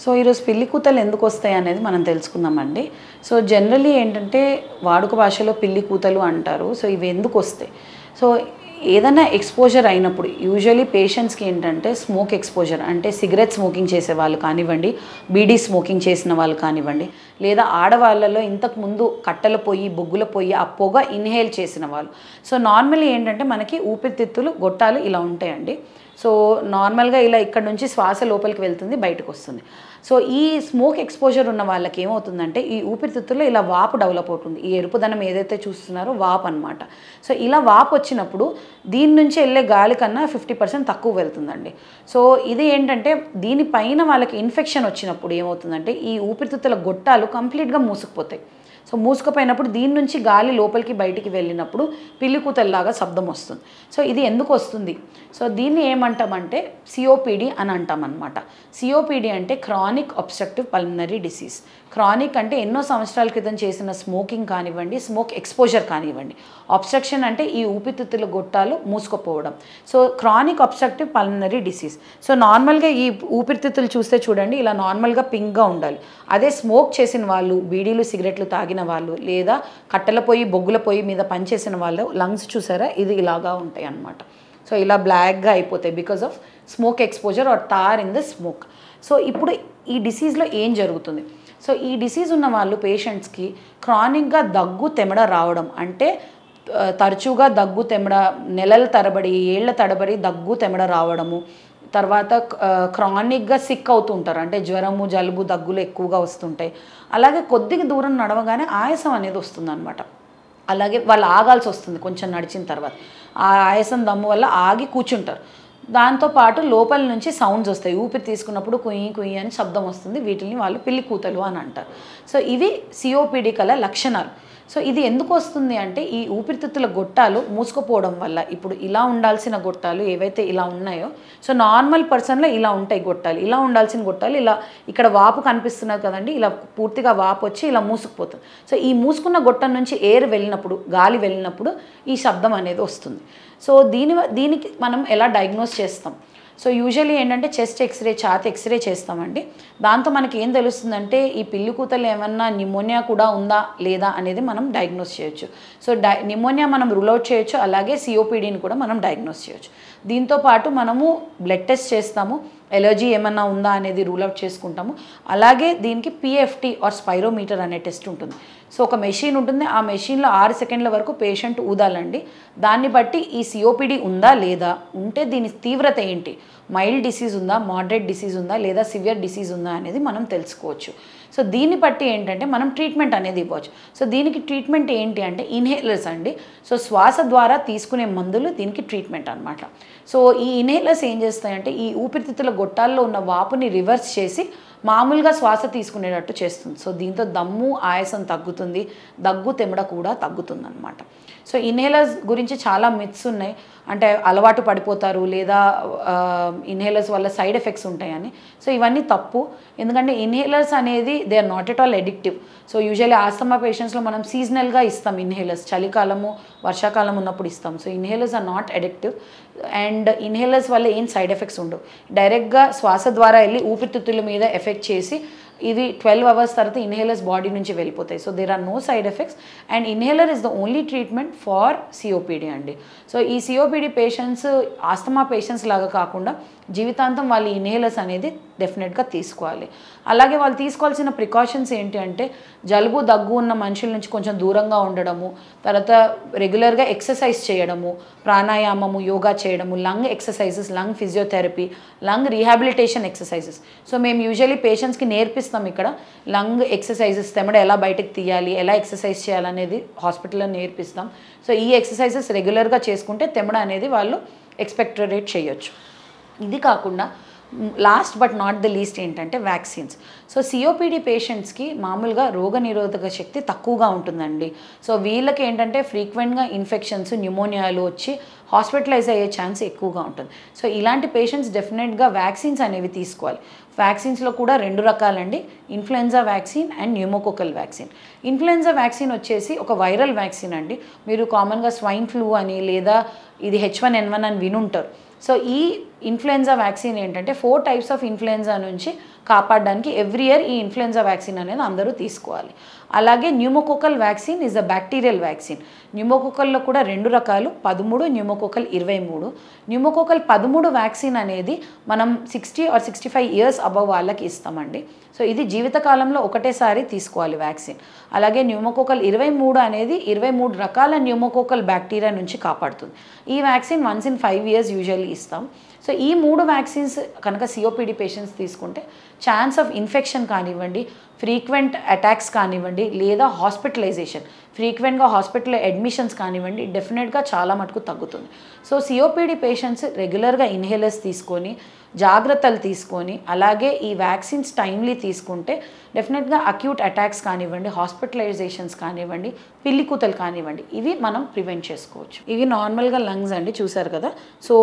So ఈరోజు పిల్లి కూతలు ఎందుకు వస్తాయి అనేది మనం తెలుసుకుందామండి. సో జనరల్లీ ఏంటంటే వాడుక భాషలో పిల్లి కూతలు అంటారు. సో ఇవి ఎందుకు వస్తాయి? సో ఏదైనా ఎక్స్పోజర్ అయినప్పుడు యూజువల్లీ పేషెంట్స్కి ఏంటంటే స్మోక్ ఎక్స్పోజర్ అంటే సిగరెట్ స్మోకింగ్ చేసే వాళ్ళు కానివ్వండి, బీడీ స్మోకింగ్ చేసిన వాళ్ళు కానివ్వండి, లేదా ఆడవాళ్ళలో ఇంతకుముందు కట్టెల పొయ్యి, బొగ్గుల పొయ్యి ఆ పొగ ఇన్హేల్ చేసిన వాళ్ళు. సో నార్మల్లీ ఏంటంటే మనకి ఊపిరితిత్తులు గొట్టాలు ఇలా ఉంటాయండి. సో నార్మల్గా ఇలా ఇక్కడ నుంచి శ్వాస లోపలికి వెళ్తుంది, బయటకు వస్తుంది. సో ఈ స్మోక్ ఎక్స్పోజర్ ఉన్న వాళ్ళకి ఏమవుతుందంటే ఈ ఊపిరితిత్తుల్లో ఇలా వాపు డెవలప్ అవుతుంది. ఈ ఎరుపుదనం ఏదైతే చూస్తున్నారో వాపు అనమాట. సో ఇలా వాపు వచ్చినప్పుడు దీని నుంచి వెళ్ళే గాలి కన్నా 50% తక్కువ వెళ్తుందండి. సో ఇది ఏంటంటే దీనిపైన వాళ్ళకి ఇన్ఫెక్షన్ వచ్చినప్పుడు ఏమవుతుందంటే ఈ ఊపిరితిత్తుల గొట్టాలు కంప్లీట్గా మూసుకుపోతాయి. సో మూసుకుపోయినప్పుడు దీని నుంచి గాలి లోపలికి బయటికి వెళ్ళినప్పుడు పిల్లి కూతల్లాగా శబ్దం వస్తుంది. సో ఇది ఎందుకు వస్తుంది? సో దీన్ని ఏమంటామంటే సిఓపిడి అని అంటామన్నమాట. సిఓపిడి అంటే chronic obstructive pulmonary disease. Chronic అంటే ఎన్నో సంవత్సరాల క్రితం చేసిన స్మోకింగ్ కానివ్వండి, స్మోక్ ఎక్స్పోజర్ కానివ్వండి. అబ్స్ట్రక్షన్ అంటే ఈ ఊపిరితిత్తుల గొట్టాలు మూసుకుపోవడం. So chronic obstructive pulmonary disease. So నార్మల్గా ఈ ఊపిరితిత్తులు చూస్తే చూడండి ఇలా నార్మల్గా పింక్గా ఉండాలి. అదే స్మోక్ చేసిన వాళ్ళు, బీడీలు సిగరెట్లు తాగిన వాళ్ళు, లేదా కట్టెల పొయ్యి, బొగ్గుల పొయ్యి మీద పనిచేసిన వాళ్ళు లంగ్స్ చూసారా ఇది ఇలాగా ఉంటాయి అన్నమాట. సో ఇలా బ్లాక్గా అయిపోతాయి because of smoke exposure or tar in the smoke. So ఇప్పుడు ఈ డిసీజ్లో ఏం జరుగుతుంది? సో ఈ డిసీజ్ ఉన్న వాళ్ళు పేషెంట్స్కి క్రానిక్గా దగ్గు తెమడ రావడం, అంటే తరచుగా దగ్గు తెమడ నెలల తరబడి, ఏళ్ల తరబడి దగ్గు తెమడ రావడము, తర్వాత క్రానిక్గా సిక్ అవుతుంటారు, అంటే జ్వరము, జలుబు, దగ్గులు ఎక్కువగా వస్తుంటాయి. అలాగే కొద్దిగా దూరం నడవగానే ఆయాసం అనేది వస్తుందన్నమాట. అలాగే వాళ్ళు ఆగాల్సి వస్తుంది కొంచెం నడిచిన తర్వాత. ఆ ఆయాసం దమ్ము వల్ల ఆగి కూర్చుంటారు. దాంతోపాటు లోపల నుంచి సౌండ్స్ వస్తాయి. ఊపిరి తీసుకున్నప్పుడు కుయ్యి కుయ్యి అని శబ్దం వస్తుంది. వీటిని వాళ్ళు పిల్లి కూతలు అని అంటారు. సో ఇవి సిఓపిడి కల లక్షణాలు. సో ఇది ఎందుకు వస్తుంది అంటే ఈ ఊపిరితిత్తుల గొట్టాలు మూసుకుపోవడం వల్ల. ఇప్పుడు ఇలా ఉండాల్సిన గొట్టాలు ఏవైతే ఇలా ఉన్నాయో, సో నార్మల్ పర్సన్లో ఇలా ఉంటాయి గొట్టాలు. ఇలా ఉండాల్సిన గొట్టాలు ఇలా ఇక్కడ వాపు కనిపిస్తున్నది కదండి, ఇలా పూర్తిగా వాపు వచ్చి ఇలా మూసుకుపోతుంది. సో ఈ మూసుకున్న గొట్టం నుంచి ఎయిర్ వెళ్ళినప్పుడు, గాలి వెళ్ళినప్పుడు ఈ శబ్దం అనేది వస్తుంది. సో దీనికి మనం ఎలా డయాగ్నోస్ చేస్తాం? సో యూజువల్లీ ఏంటంటే చెస్ట్ ఎక్స్రే, ఛాతీ ఎక్స్రే చేస్తామండి. దాంతో మనకి ఏం తెలుస్తుందంటే ఈ పిల్లి కూతలు ఏమన్నా న్యూమోనియా కూడా ఉందా లేదా అనేది మనం డయాగ్నోస్ చేయొచ్చు. సో న్యూమోనియా మనం రూల్ అవుట్ చేయొచ్చు, అలాగే సిఓపిడిని కూడా మనం డయాగ్నోస్ చేయొచ్చు. దీంతోపాటు మనము బ్లడ్ టెస్ట్ చేస్తాము, ఎలర్జీ ఏమన్నా ఉందా అనేది రూల్ అవుట్ చేసుకుంటాము. అలాగే దీనికి పిఎఫ్టి ఆర్ స్పైరోమీటర్ అనే టెస్ట్ ఉంటుంది. సో ఒక మెషిన్ ఉంటుంది, ఆ మెషిన్లో 6 సెకండ్ల వరకు పేషెంట్ ఊదాలండి. దాన్ని బట్టి ఈ సిఓపిడి ఉందా లేదా, ఉంటే దీని తీవ్రత ఏంటి, మైల్డ్ డిసీజ్ ఉందా, మోడరేట్ డిసీజ్ ఉందా, లేదా సివియర్ డిసీజ్ ఉందా అనేది మనం తెలుసుకోవచ్చు. సో దీన్ని బట్టి ఏంటంటే మనం ట్రీట్మెంట్ అనేది ఇవ్వచ్చు. సో దీనికి ట్రీట్మెంట్ ఏంటి అంటే ఇన్హేలర్స్ అండి. సో శ్వాస ద్వారా తీసుకునే మందులు దీనికి ట్రీట్మెంట్ అనమాట. సో ఈ ఇన్హేలర్స్ ఏం చేస్తాయంటే ఈ ఊపిరితిత్తుల గొట్టాల్లో ఉన్న వాపుని రివర్స్ చేసి మామూలుగా శ్వాస తీసుకునేటట్టు చేస్తుంది. సో దీంతో దమ్ము, ఆయాసం తగ్గుతుంది, దగ్గు తెమడ కూడా తగ్గుతుంది అనమాట. సో ఇన్హేలర్స్ గురించి చాలా మిత్స్ ఉన్నాయి, అంటే అలవాటు పడిపోతారు లేదా ఇన్హేలర్స్ వల్ల సైడ్ ఎఫెక్ట్స్ ఉంటాయని. సో ఇవన్నీ తప్పు. ఎందుకంటే ఇన్హేలర్స్ అనేది they are not at all addictive. So usually asthma పేషెంట్స్లో మనం సీజనల్గా ఇస్తాం ఇన్హేలర్స్, చలికాలము, వర్షాకాలం ఉన్నప్పుడు ఇస్తాం. So inhalers are not addictive and inhalers వల్ల ఏం సైడ్ ఎఫెక్ట్స్ ఉండవు. డైరెక్ట్గా శ్వాస ద్వారా వెళ్ళి ఊపిరితిత్తుల మీద ఎఫెక్ట్ చేసి ఇది 12 అవర్స్ తర్వాత ఇన్హేలర్స్ బాడీ నుంచి వెళ్ళిపోతాయి. So there are no side effects and inhaler is the only treatment for COPD అండి. సో ఈ సిఓపిడి పేషెంట్స్ ఆస్తమా పేషెంట్స్ లాగా కాకుండా జీవితాంతం వాళ్ళు ఇన్హేలర్స్ అనేది డెఫినెట్గా తీసుకోవాలి. అలాగే వాళ్ళు తీసుకోవాల్సిన ప్రికాషన్స్ ఏంటి అంటే జలుబు, దగ్గు ఉన్న మనుషుల నుంచి కొంచెం దూరంగా ఉండడము, తర్వాత రెగ్యులర్గా ఎక్సర్సైజ్ చేయడము, ప్రాణాయామము, యోగా చేయడము, lung exercises, lung physiotherapy, lung rehabilitation exercises. So మేము యూజువల్లీ పేషెంట్స్కి నేర్పిస్తాం ఇక్కడ లంగ్ ఎక్సర్సైజెస్, తెమడ ఎలా బయటకు తీయాలి, ఎలా ఎక్సర్సైజ్ చేయాలనేది హాస్పిటల్లో నేర్పిస్తాం. సో ఈ ఎక్సర్సైజెస్ రెగ్యులర్గా చేసుకుంటే తెమడ అనేది వాళ్ళు ఎక్స్పెక్టరేట్ చేయొచ్చు. ఇది కాకుండా last but not the least ఏంటంటే వ్యాక్సిన్స్. సో సిఓపిడి పేషెంట్స్కి మామూలుగా రోగనిరోధక శక్తి తక్కువగా ఉంటుందండి. సో వీళ్ళకి ఏంటంటే ఫ్రీక్వెంట్గా ఇన్ఫెక్షన్స్, న్యూమోనియాలు వచ్చి హాస్పిటలైజ్ అయ్యే ఛాన్స్ ఎక్కువగా ఉంటుంది. సో ఇలాంటి పేషెంట్స్ డెఫినెట్గా వ్యాక్సిన్స్ అనేవి తీసుకోవాలి. వ్యాక్సిన్స్లో కూడా 2 రకాలండి, influenza vaccine and pneumococcal vaccine. Influenza vaccine వచ్చేసి ఒక వైరల్ వ్యాక్సిన్ అండి. మీరు కామన్గా స్వైన్ ఫ్లూ అని లేదా ఇది H1N1 అని వినుంటారు. సో ఈ ఇన్ఫ్లుయెన్జా వ్యాక్సిన్ ఏంటంటే 4 టైప్స్ ఆఫ్ ఇన్ఫ్లుయెన్జా నుంచి కాపాడడానికి ఎవ్రీ ఇయర్ ఈ ఇన్ఫ్లుయెన్జా వ్యాక్సిన్ అనేది అందరూ తీసుకోవాలి. అలాగే pneumococcal vaccine is a bacterial vaccine. న్యూమోకోకల్లో కూడా 2 రకాలు, 13, న్యూమోకోకల్ 23. న్యూమోకోకల్ 13 వ్యాక్సిన్ అనేది మనం 60 ఆర్ 65 ఇయర్స్ అబవ్ వాళ్ళకి ఇస్తామండి. సో ఇది జీవితకాలంలో ఒకటేసారి తీసుకోవాలి వ్యాక్సిన్. అలాగే న్యూమోకోకల్ 23 అనేది 23 రకాల న్యూమోకోకల్ బ్యాక్టీరియా నుంచి కాపాడుతుంది. ఈ vaccine once in 5 years usually ఇస్తాం. సో ఈ 3 వ్యాక్సిన్స్ కనుక సిఓపిడి పేషెంట్స్ తీసుకుంటే ఛాన్స్ ఆఫ్ ఇన్ఫెక్షన్ కానివ్వండి, ఫ్రీక్వెంట్ అటాక్స్ కానివ్వండి, లేదా హాస్పిటలైజేషన్, ఫ్రీక్వెంట్గా హాస్పిటల్ అడ్మిషన్స్ కానివ్వండి, డెఫినెట్గా చాలా మటుకు తగ్గుతుంది. సో సిఓపిడి పేషెంట్స్ రెగ్యులర్గా ఇన్హేలర్స్ తీసుకొని జాగ్రత్తలు తీసుకొని అలాగే ఈ వ్యాక్సిన్స్ టైమ్లీ తీసుకుంటే డెఫినెట్గా అక్యూట్ అటాక్స్ కానివ్వండి, హాస్పిటలైజేషన్స్ కానివ్వండి, పిల్లి కూతలు కానివ్వండి, ఇవి మనం ప్రివెంట్ చేసుకోవచ్చు. ఇవి నార్మల్గా లంగ్స్ అండి, చూసారు కదా. సో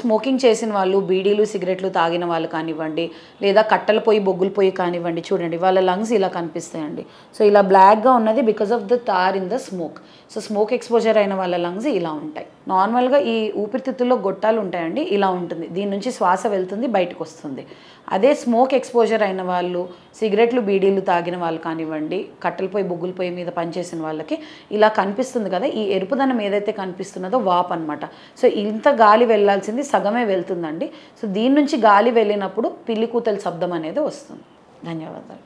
స్మోకింగ్ చేసిన వాళ్ళు, బీడీలు సిగరెట్లు తాగిన వాళ్ళు కానివ్వండి, లేదా కట్టెల పొయ్యి బొగ్గుల పొయ్యి కానివ్వండి, చూడండి వాళ్ళ లంగ్స్ ఇలా కనిపిస్తాయండి. సో ఇలా బ్లాక్గా ఉన్నది because of the tar in the smoke. So smoke exposure అయిన వాళ్ళ లంగ్స్ ఇలా ఉంటాయి. నార్మల్గా ఈ ఊపిరితిత్తుల్లో గొట్టాలు ఉంటాయండి, ఇలా ఉంటుంది. దీని నుంచి శ్వాస వెళ్తుంది, బయటకు వస్తుంది. అదే స్మోక్ ఎక్స్పోజర్ అయిన వాళ్ళు, సిగరెట్లు బీడీలు తాగిన వాళ్ళు కానివ్వండి, కట్టెల పొయ్యి బొగ్గుల పొయ్యి మీద పనిచేసిన వాళ్ళకి ఇలా కనిపిస్తుంది కదా, ఈ ఎరుపుదనం ఏదైతే కనిపిస్తున్నదో వాప్ అనమాట. సో ఇంత గాలి వెళ్ళాల్సింది సగమే వెళ్తుందండి. సో దీని నుంచి గాలి వెళ్ళినప్పుడు పిల్లి కూతల శబ్దం అనేది వస్తుంది. ధన్యవాదాలు.